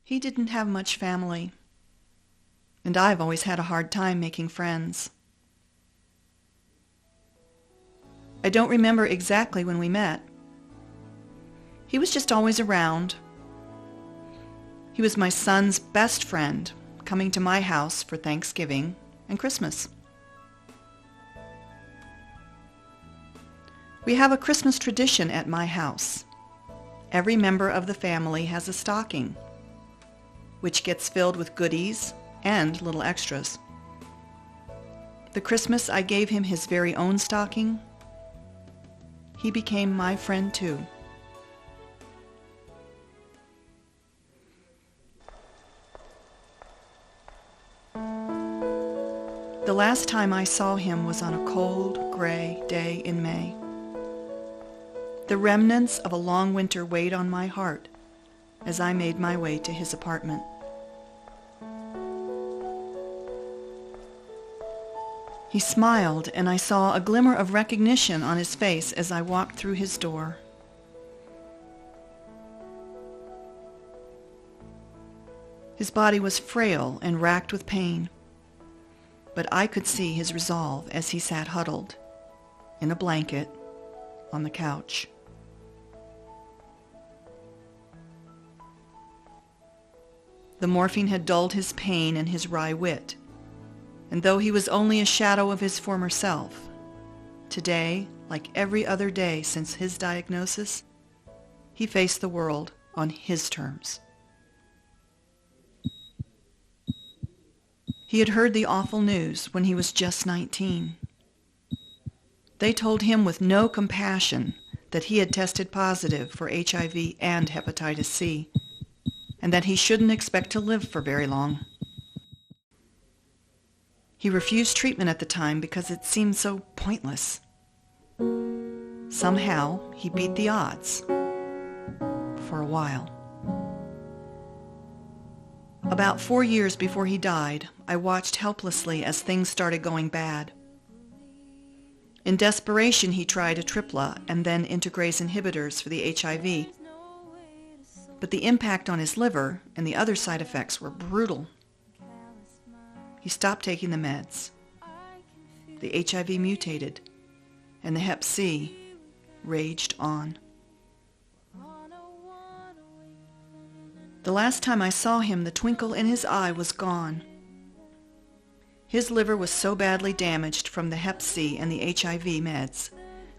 He didn't have much family, and I've always had a hard time making friends. I don't remember exactly when we met. He was just always around. He was my son's best friend, coming to my house for Thanksgiving and Christmas. We have a Christmas tradition at my house. Every member of the family has a stocking, which gets filled with goodies and little extras. The Christmas I gave him his very own stocking, he became my friend too. The last time I saw him was on a cold, gray day in May. The remnants of a long winter weighed on my heart as I made my way to his apartment. He smiled, and I saw a glimmer of recognition on his face as I walked through his door. His body was frail and racked with pain, but I could see his resolve as he sat huddled in a blanket on the couch. The morphine had dulled his pain and his wry wit, and though he was only a shadow of his former self, today, like every other day since his diagnosis, he faced the world on his terms. He had heard the awful news when he was just 19. They told him with no compassion that he had tested positive for HIV and Hepatitis C, and that he shouldn't expect to live for very long. He refused treatment at the time because it seemed so pointless. Somehow, he beat the odds. For a while. About 4 years before he died, I watched helplessly as things started going bad. In desperation, he tried a tripla and then integrase inhibitors for the HIV. But the impact on his liver and the other side effects were brutal. He stopped taking the meds. The HIV mutated, and the Hep-C raged on. The last time I saw him, the twinkle in his eye was gone. His liver was so badly damaged from the Hep-C and the HIV meds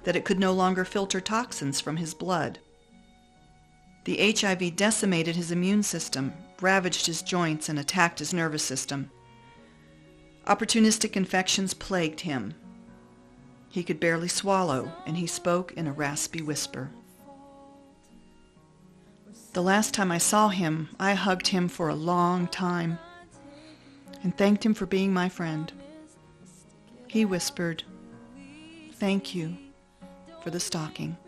that it could no longer filter toxins from his blood. The HIV decimated his immune system, ravaged his joints, and attacked his nervous system. Opportunistic infections plagued him. He could barely swallow, and he spoke in a raspy whisper. The last time I saw him, I hugged him for a long time and thanked him for being my friend. He whispered, "Thank you for the stocking."